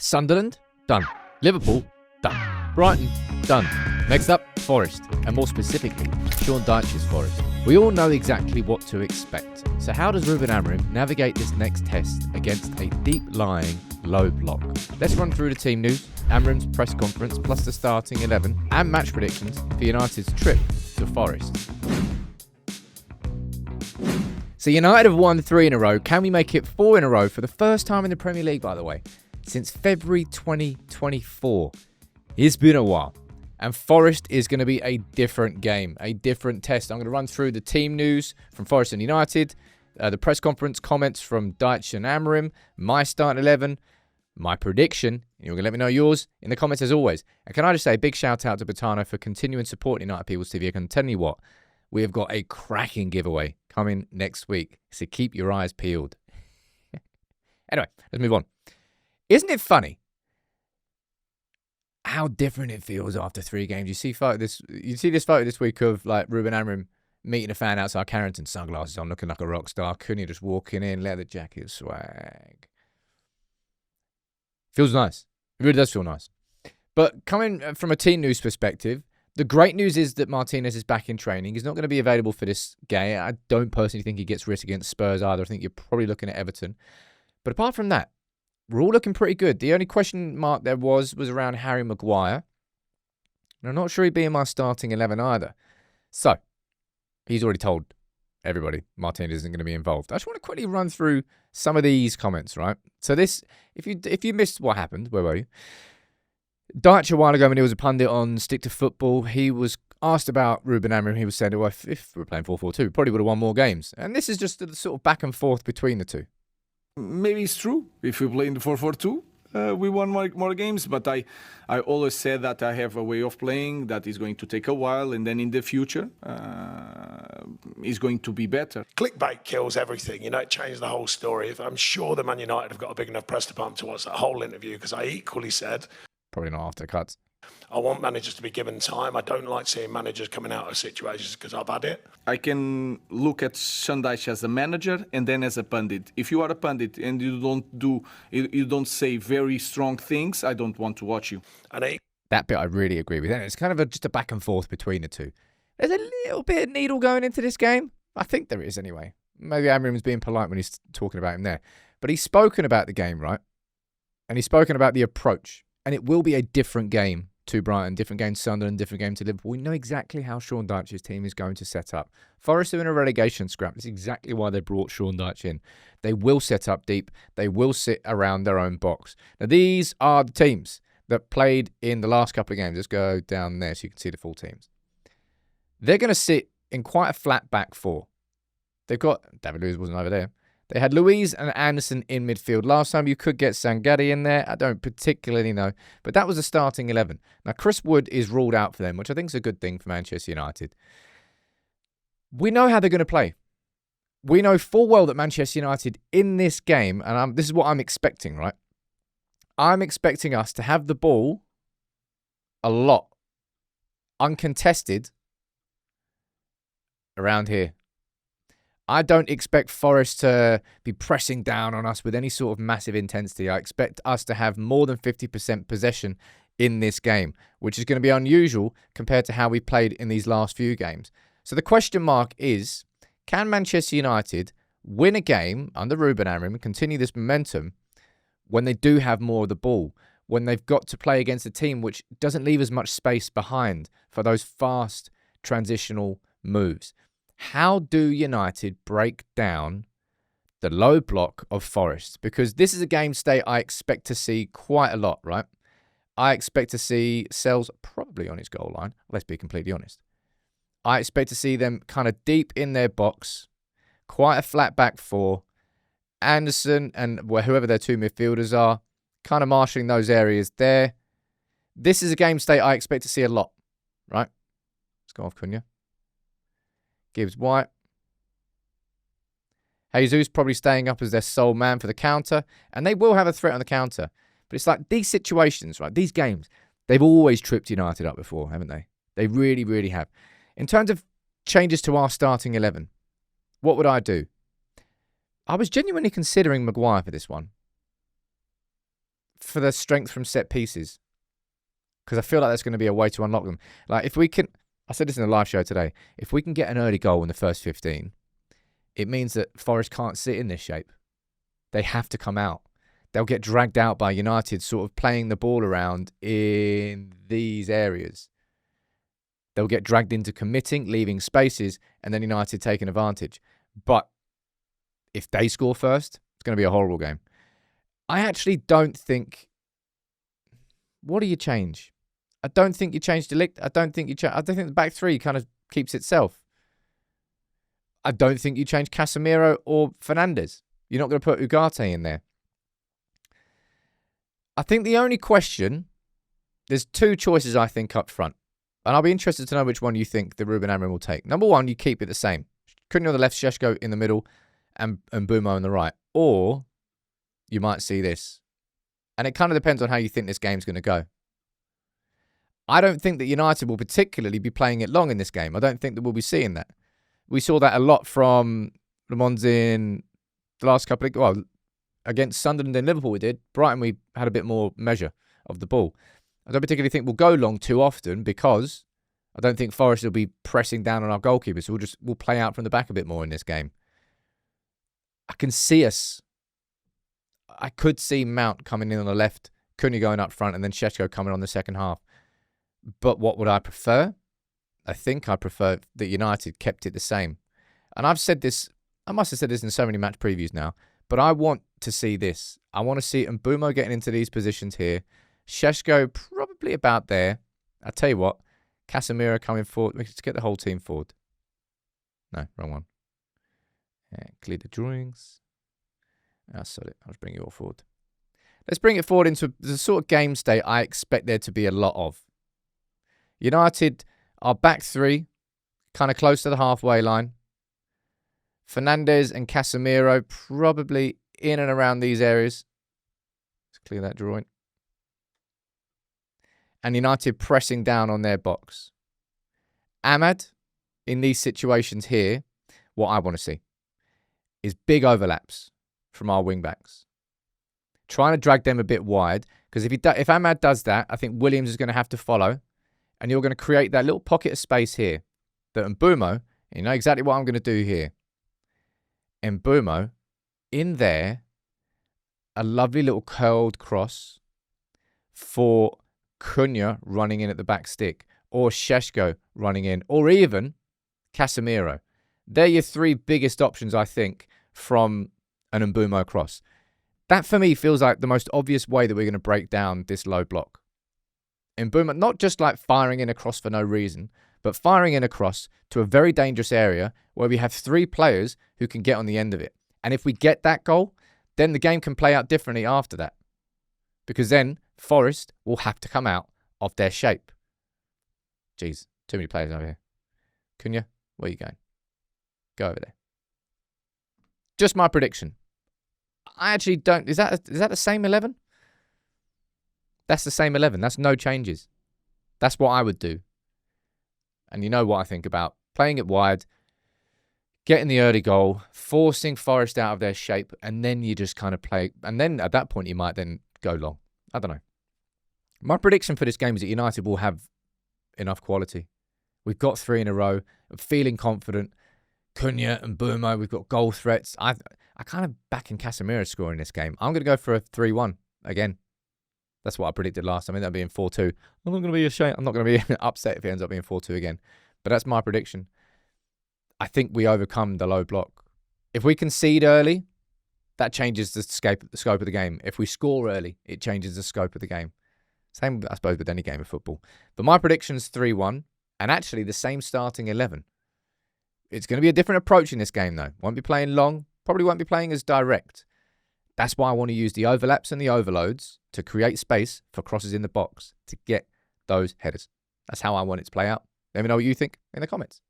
Sunderland, done. Liverpool, done. Brighton, done. Next up, Forest, and more specifically, Sean Dyche's Forest. We all know exactly what to expect. So how does Ruben Amorim navigate this next test against a deep-lying low block? Let's run through the team news, Amorim's press conference, plus the starting 11, and match predictions for United's trip to Forest. So United have won 3 in a row. Can we make it 4 in a row for the first time in the Premier League, by the way, since February 2024? It's been a while. And Forest is going to be a different game, a different test. I'm going to run through the team news from Forest and United, the press conference comments from Dyche and Amorim, my starting 11, my prediction. You're going to let me know yours in the comments as always. And can I just say a big shout out to Botano for continuing supporting United People's TV. I can tell you what, we have got a cracking giveaway coming next week. So keep your eyes peeled. Anyway, let's move on. Isn't it funny how different it feels after 3 games? You see this photo this week of like Ruben Amorim meeting a fan outside Carrington, sunglasses on, looking like a rock star. Cunha just walking in, leather jacket, swag. Feels nice. It really does feel nice. But coming from a team news perspective, the great news is that Martinez is back in training. He's not going to be available for this game. I don't personally think he gets risk against Spurs either. I think you're probably looking at Everton. But apart from that, we're all looking pretty good. The only question mark there was around Harry Maguire. And I'm not sure he'd be in my starting 11 either. So, he's already told everybody Martinez isn't going to be involved. I just want to quickly run through some of these comments, right? So this, if you missed what happened, where were you? Dyche a while ago when he was a pundit on Stick to Football, he was asked about Ruben Amorim. He was saying, well, if we're playing 4-4-2, we probably would have won more games. And this is just the sort of back and forth between the two. Maybe it's true. If we play in the 4-4-2, we won more games. But I always said that I have a way of playing that is going to take a while, and then in the future, is going to be better. Clickbait kills everything. You know, it changed the whole story. I'm sure the Man United have got a big enough press department to watch that whole interview, because I equally said, probably not after cuts, I want managers to be given time. I don't like seeing managers coming out of situations because I've had it. I can look at Sean Dyche as a manager and then as a pundit. If you are a pundit and you don't say very strong things, I don't want to watch you. That bit I really agree with. And it's kind of just a back and forth between the two. There's a little bit of needle going into this game. I think there is anyway. Maybe Amorim's being polite when he's talking about him there. But he's spoken about the game, right? And he's spoken about the approach. And it will be a different game to Brighton, different game to Sunderland, different game to Liverpool. We know exactly how Sean Dyche's team is going to set up. Forest are in a relegation scrap. That's exactly why they brought Sean Dyche in. They will set up deep. They will sit around their own box. Now, these are the teams that played in the last couple of games. Let's go down there so you can see the full teams. They're going to sit in quite a flat back 4. They've got... David Luiz wasn't over there. They had Luiz and Anderson in midfield. Last time you could get Sangadi in there. I don't particularly know. But that was the starting 11. Now, Chris Wood is ruled out for them, which I think is a good thing for Manchester United. We know how they're going to play. We know full well that Manchester United in this game, and this is what I'm expecting, right? I'm expecting us to have the ball a lot, uncontested, around here. I don't expect Forest to be pressing down on us with any sort of massive intensity. I expect us to have more than 50% possession in this game, which is going to be unusual compared to how we played in these last few games. So the question mark is, can Manchester United win a game under Ruben Amorim and continue this momentum when they do have more of the ball, when they've got to play against a team which doesn't leave as much space behind for those fast transitional moves? How do United break down the low block of Forest? Because this is a game state I expect to see quite a lot, right? I expect to see Sells probably on his goal line. Let's be completely honest. I expect to see them kind of deep in their box, quite a flat back 4. Anderson and whoever their 2 midfielders are, kind of marshalling those areas there. This is a game state I expect to see a lot, right? Let's go off Cunha. Gibbs White. Jesus probably staying up as their sole man for the counter. And they will have a threat on the counter. But it's like these situations, right? These games, they've always tripped United up before, haven't they? They really, really have. In terms of changes to our starting 11, what would I do? I was genuinely considering Maguire for this one. for the strength from set pieces, because I feel like that's going to be a way to unlock them. Like if we can, I said this in the live show today, if we can get an early goal in the first 15, it means that Forest can't sit in this shape. They have to come out. They'll get dragged out by United sort of playing the ball around in these areas. They'll get dragged into committing, leaving spaces, and then United taking advantage. But if they score first, it's going to be a horrible game. I actually don't think... What do you change? I don't think you change Delict. I don't think the back three kind of keeps itself. I don't think you change Casemiro or Fernandes. You're not going to put Ugarte in there. I think the only question... There's two choices, I think, up front. And I'll be interested to know which one you think the Ruben Amorim will take. Number one, you keep it the same. Cunha on the left, Šeško in the middle, and Mbeumo on the right. Or you might see this. And it kind of depends on how you think this game's going to go. I don't think that United will particularly be playing it long in this game. I don't think that we'll be seeing that. We saw that a lot from Le Mans in the last couple of... Well, against Sunderland and Liverpool we did. Brighton, we had a bit more measure of the ball. I don't particularly think we'll go long too often because I don't think Forest will be pressing down on our goalkeeper. So we'll play out from the back a bit more in this game. I can see us. I could see Mount coming in on the left, Cunha going up front, and then Šeško coming on the second half. But what would I prefer? I think I prefer that United kept it the same. And I've said this, I must have said this in so many match previews now, but I want to see this. I want to see Mbeumo getting into these positions here. Šeško probably about there. I'll tell you what, Casemiro coming forward. Let's get the whole team forward. No, wrong one. Clear the drawings. Sorry, I'll just bring it all forward. Let's bring it forward into the sort of game state I expect there to be a lot of. United are back three, kind of close to the halfway line. Fernandes and Casemiro probably in and around these areas. Let's clear that drawing. And United pressing down on their box. Ahmad, in these situations here, what I want to see is big overlaps from our wing-backs. Trying to drag them a bit wide, because if Ahmad does that, I think Williams is going to have to follow, and you're going to create that little pocket of space here. That Mbeumo, you know exactly what I'm going to do here. Mbeumo, in there, a lovely little curled cross for Cunha running in at the back stick, or Šeško running in, or even Casemiro. They're your three biggest options, I think, from an Mbeumo cross. That, for me, feels like the most obvious way that we're going to break down this low block. Mbeumo, not just like firing in a cross for no reason, but firing in a cross to a very dangerous area where we have three players who can get on the end of it. And if we get that goal, then the game can play out differently after that. Because then Forest will have to come out of their shape. Jeez, too many players over here. Cunha, where are you going? Go over there. Just my prediction. I actually don't... Is that the same 11? That's the same 11. That's no changes. That's what I would do. And you know what I think about playing it wide, getting the early goal, forcing Forest out of their shape, and then you just kind of play... And then at that point, you might then go long. I don't know. My prediction for this game is that United will have enough quality. We've got three in a row. I'm feeling confident. Cunha and Mbeumo, we've got goal threats. I kind of back in Casemiro scoring this game. I'm going to go for a 3-1 again. That's what I predicted last time. I think that'll be in 4-2. I'm not going to be ashamed. I'm not going to be upset if it ends up being 4-2 again. But that's my prediction. I think we overcome the low block. If we concede early, that changes the scope of the game. If we score early, it changes the scope of the game. Same, I suppose, with any game of football. But my prediction's 3-1, and actually the same starting 11. It's going to be a different approach in this game, though. Won't be playing long. Probably won't be playing as direct. That's why I want to use the overlaps and the overloads to create space for crosses in the box to get those headers. That's how I want it to play out. Let me know what you think in the comments.